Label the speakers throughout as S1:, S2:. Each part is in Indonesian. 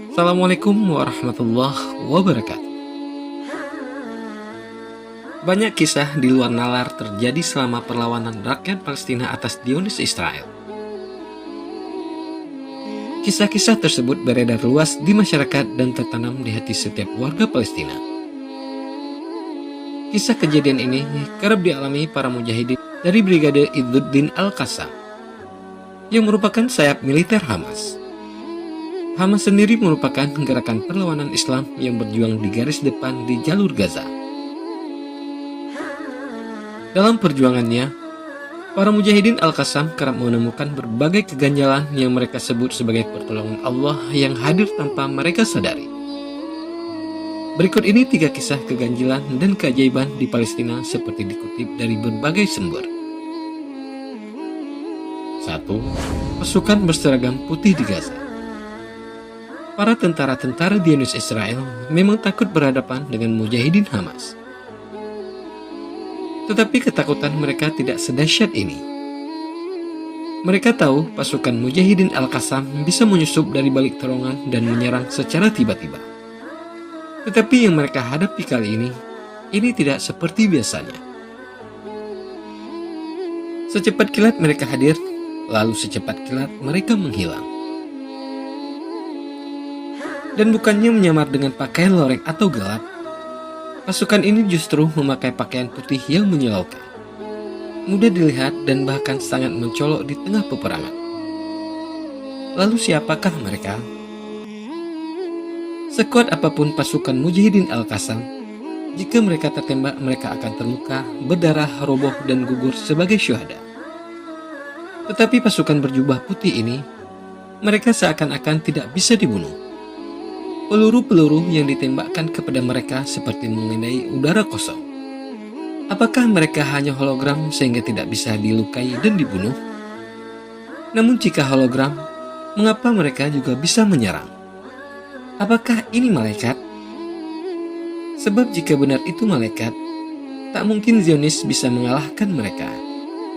S1: Assalamualaikum warahmatullahi wabarakatuh. Banyak kisah di luar nalar terjadi selama perlawanan rakyat Palestina atas Zionis Israel. Kisah-kisah tersebut beredar luas di masyarakat dan tertanam di hati setiap warga Palestina. Kisah kejadian ini kerap dialami para mujahidin dari Brigade Izzuddin Al-Qassam, yang merupakan sayap militer Hamas. Hamas sendiri merupakan gerakan perlawanan Islam yang berjuang di garis depan di jalur Gaza. Dalam perjuangannya, para mujahidin Al-Qassam kerap menemukan berbagai keganjalan yang mereka sebut sebagai pertolongan Allah yang hadir tanpa mereka sadari. Berikut ini 3 kisah keganjilan dan keajaiban di Palestina seperti dikutip dari berbagai sumber. 1. Pasukan berseragam putih di Gaza. Para tentara-tentara Zionis Israel memang takut berhadapan dengan mujahidin Hamas. Tetapi ketakutan mereka tidak sedahsyat ini. Mereka tahu pasukan mujahidin Al-Qassam bisa menyusup dari balik terowongan dan menyerang secara tiba-tiba. Tetapi yang mereka hadapi kali ini tidak seperti biasanya. Secepat kilat mereka hadir, lalu secepat kilat mereka menghilang. Dan bukannya menyamar dengan pakaian loreng atau gelap, pasukan ini justru memakai pakaian putih yang menyilaukan, mudah dilihat dan bahkan sangat mencolok di tengah peperangan. Lalu siapakah mereka? Sekuat apapun pasukan mujahidin Al-Qassam, jika mereka tertembak mereka akan terluka, berdarah, roboh dan gugur sebagai syuhada. Tetapi pasukan berjubah putih ini, mereka seakan-akan tidak bisa dibunuh. Peluru-peluru yang ditembakkan kepada mereka seperti mengenai udara kosong. Apakah mereka hanya hologram sehingga tidak bisa dilukai dan dibunuh? Namun jika hologram, mengapa mereka juga bisa menyerang? Apakah ini malaikat? Sebab jika benar itu malaikat, tak mungkin Zionis bisa mengalahkan mereka.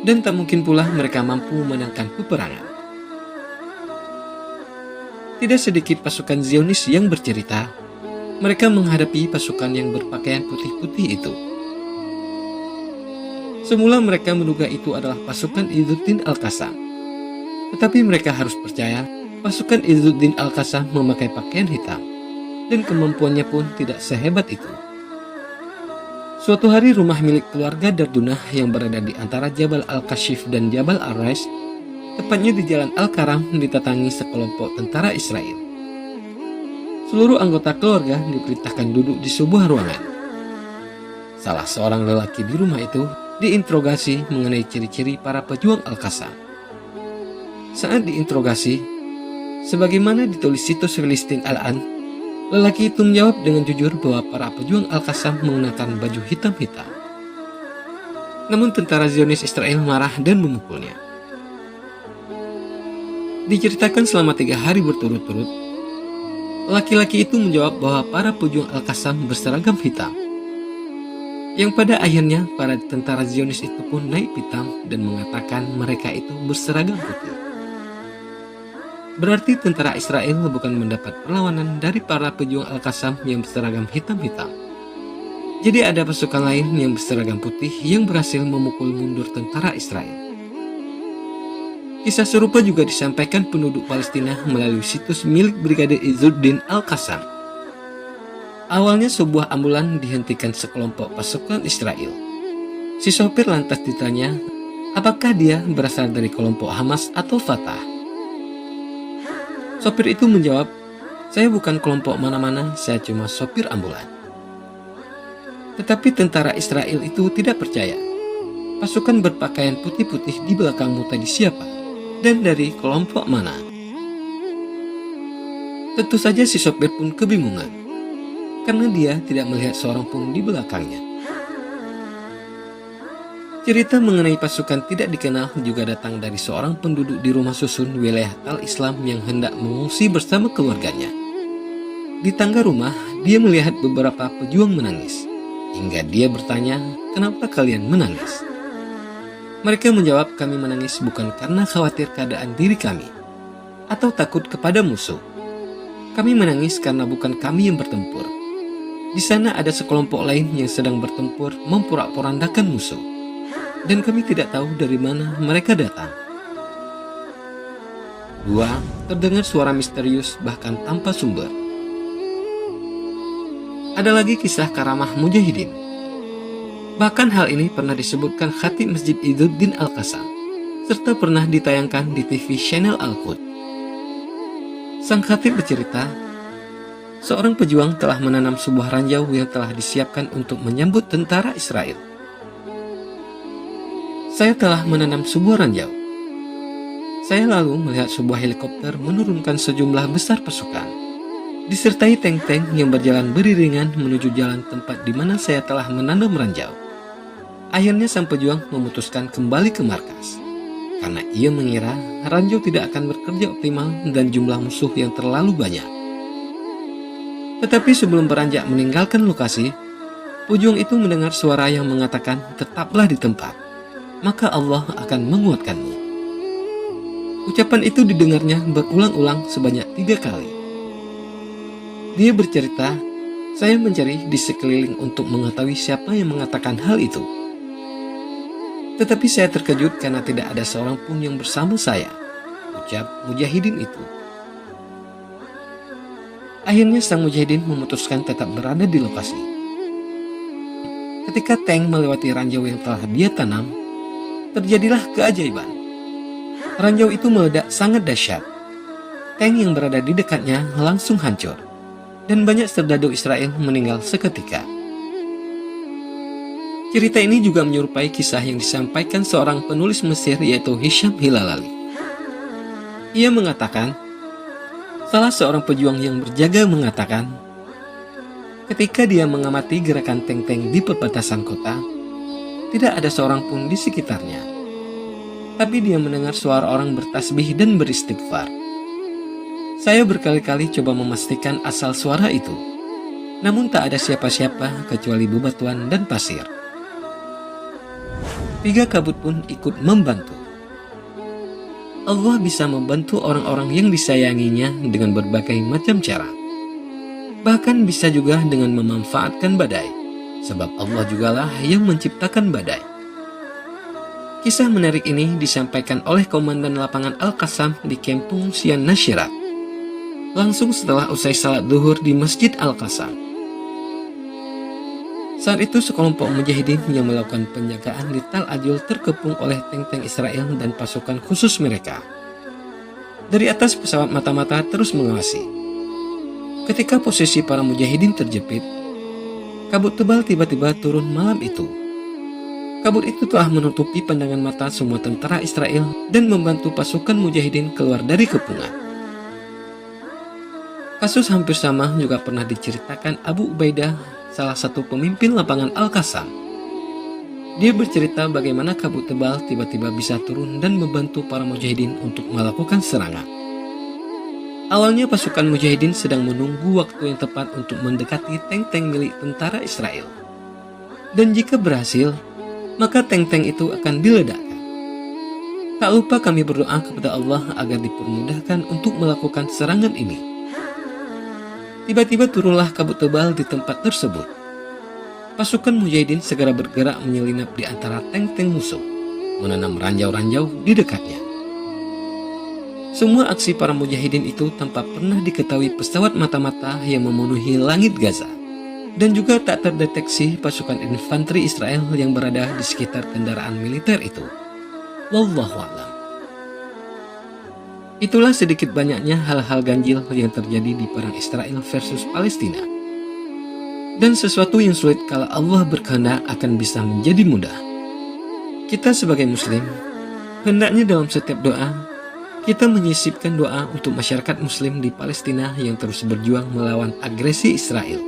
S1: Dan tak mungkin pula mereka mampu memenangkan peperangan. Tidak sedikit pasukan Zionis yang bercerita, mereka menghadapi pasukan yang berpakaian putih-putih itu. Semula mereka menduga itu adalah pasukan Izzuddin Al-Qassam. Tetapi mereka harus percaya, pasukan Izzuddin Al-Qassam memakai pakaian hitam, dan kemampuannya pun tidak sehebat itu. Suatu hari rumah milik keluarga Dardunah yang berada di antara Jabal Al-Kashif dan Jabal Al-Rais, tepatnya di Jalan Al-Karam, ditatangi sekelompok tentara Israel. Seluruh anggota keluarga diperintahkan duduk di sebuah ruangan. Salah seorang lelaki di rumah itu diinterogasi mengenai ciri-ciri para pejuang Al-Qassam. Saat diinterogasi, sebagaimana ditulis situs Filistin Al-An, lelaki itu menjawab dengan jujur bahwa para pejuang Al-Qassam mengenakan baju hitam-hitam. Namun tentara Zionis Israel marah dan memukulnya. Diceritakan selama 3 hari berturut-turut, laki-laki itu menjawab bahwa para pejuang Al-Qassam berseragam hitam. Yang pada akhirnya para tentara Zionis itu pun naik pitam dan mengatakan mereka itu berseragam putih. Berarti tentara Israel bukan mendapat perlawanan dari para pejuang Al-Qassam yang berseragam hitam-hitam. Jadi ada pasukan lain yang berseragam putih yang berhasil memukul mundur tentara Israel. Kisah serupa juga disampaikan penduduk Palestina melalui situs milik Brigade Izzuddin Al-Qassam. Awalnya sebuah ambulan dihentikan sekelompok pasukan Israel. Si sopir lantas ditanya, apakah dia berasal dari kelompok Hamas atau Fatah? Sopir itu menjawab, saya bukan kelompok mana-mana, saya cuma sopir ambulan. Tetapi tentara Israel itu tidak percaya. Pasukan berpakaian putih-putih di belakangmu tadi siapa? Dan dari kelompok mana? Tentu saja si sopir pun kebingungan, karena dia tidak melihat seorang pun di belakangnya. Cerita mengenai pasukan tidak dikenal juga datang dari seorang penduduk di rumah susun wilayah Al-Islam yang hendak mengungsi bersama keluarganya. Di tangga rumah, dia melihat beberapa pejuang menangis, hingga dia bertanya, kenapa kalian menangis? Mereka menjawab, kami menangis bukan karena khawatir keadaan diri kami atau takut kepada musuh. Kami menangis karena bukan kami yang bertempur. Di sana ada sekelompok lain yang sedang bertempur memporak-porandakan musuh, dan kami tidak tahu dari mana mereka datang. 2. Terdengar suara misterius bahkan tanpa sumber. Ada lagi kisah karamah mujahidin. Bahkan hal ini pernah disebutkan khatib Masjid Izzuddin Al-Qassam, serta pernah ditayangkan di TV channel Al-Quds. Sang khatib bercerita, seorang pejuang telah menanam sebuah ranjau yang telah disiapkan untuk menyambut tentara Israel. Saya telah menanam sebuah ranjau. Saya lalu melihat sebuah helikopter menurunkan sejumlah besar pasukan, disertai tank-tank yang berjalan beriringan menuju jalan tempat di mana saya telah menanam ranjau. Akhirnya sang pejuang memutuskan kembali ke markas, karena ia mengira ranjau tidak akan bekerja optimal dan jumlah musuh yang terlalu banyak. Tetapi sebelum beranjak meninggalkan lokasi, pejuang itu mendengar suara yang mengatakan, tetaplah di tempat, maka Allah akan menguatkanmu. Ucapan itu didengarnya berulang-ulang sebanyak 3 kali. Dia bercerita, saya mencari di sekeliling untuk mengetahui siapa yang mengatakan hal itu. Tetapi saya terkejut karena tidak ada seorang pun yang bersama saya, ucap mujahidin itu. Akhirnya sang mujahidin memutuskan tetap berada di lokasi. Ketika tank melewati ranjau yang telah dia tanam, terjadilah keajaiban. Ranjau itu meledak sangat dahsyat. Tank yang berada di dekatnya langsung hancur, dan banyak serdadu Israel meninggal seketika. Cerita ini juga menyerupai kisah yang disampaikan seorang penulis Mesir yaitu Hisham Hilalali. Ia mengatakan, salah seorang pejuang yang berjaga mengatakan, ketika dia mengamati gerakan tank-tank di perbatasan kota, tidak ada seorang pun di sekitarnya. Tapi dia mendengar suara orang bertasbih dan beristighfar. Saya berkali-kali coba memastikan asal suara itu, namun tak ada siapa-siapa kecuali bebatuan dan pasir. 3 kabut pun ikut membantu. Allah bisa membantu orang-orang yang disayanginya dengan berbagai macam cara. Bahkan bisa juga dengan memanfaatkan badai, sebab Allah jugalah yang menciptakan badai. Kisah menarik ini disampaikan oleh Komandan Lapangan Al-Qassam di Kampung Sian Nashirat, langsung setelah usai salat zuhur di Masjid Al-Qassam. Saat itu sekelompok mujahidin yang melakukan penjagaan di Tal Ajul terkepung oleh tank-tank Israel dan pasukan khusus mereka. Dari atas pesawat mata-mata terus mengawasi. Ketika posisi para mujahidin terjepit, kabut tebal tiba-tiba turun malam itu. Kabut itu telah menutupi pandangan mata semua tentara Israel dan membantu pasukan mujahidin keluar dari kepungan. Kasus hampir sama juga pernah diceritakan Abu Ubaidah, salah satu pemimpin lapangan Al-Qassam. Dia bercerita bagaimana kabut tebal tiba-tiba bisa turun dan membantu para mujahidin untuk melakukan serangan. Awalnya pasukan mujahidin sedang menunggu waktu yang tepat untuk mendekati tank-tank milik tentara Israel. Dan jika berhasil, maka tank-tank itu akan diledakkan. Tak lupa kami berdoa kepada Allah agar dipermudahkan untuk melakukan serangan ini. Tiba-tiba turunlah kabut tebal di tempat tersebut. Pasukan mujahidin segera bergerak menyelinap di antara tank-tank musuh, menanam ranjau-ranjau di dekatnya. Semua aksi para mujahidin itu tanpa pernah diketahui pesawat mata-mata yang memenuhi langit Gaza, dan juga tak terdeteksi pasukan infanteri Israel yang berada di sekitar kendaraan militer itu. Wallahu a'lam. Itulah sedikit banyaknya hal-hal ganjil yang terjadi di perang Israel versus Palestina. Dan sesuatu yang sulit kalau Allah berkehendak akan bisa menjadi mudah. Kita sebagai muslim, hendaknya dalam setiap doa, kita menyisipkan doa untuk masyarakat muslim di Palestina yang terus berjuang melawan agresi Israel.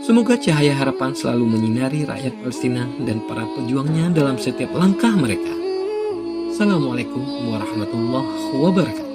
S1: Semoga cahaya harapan selalu menyinari rakyat Palestina dan para pejuangnya dalam setiap langkah mereka. Assalamualaikum warahmatullahi wabarakatuh.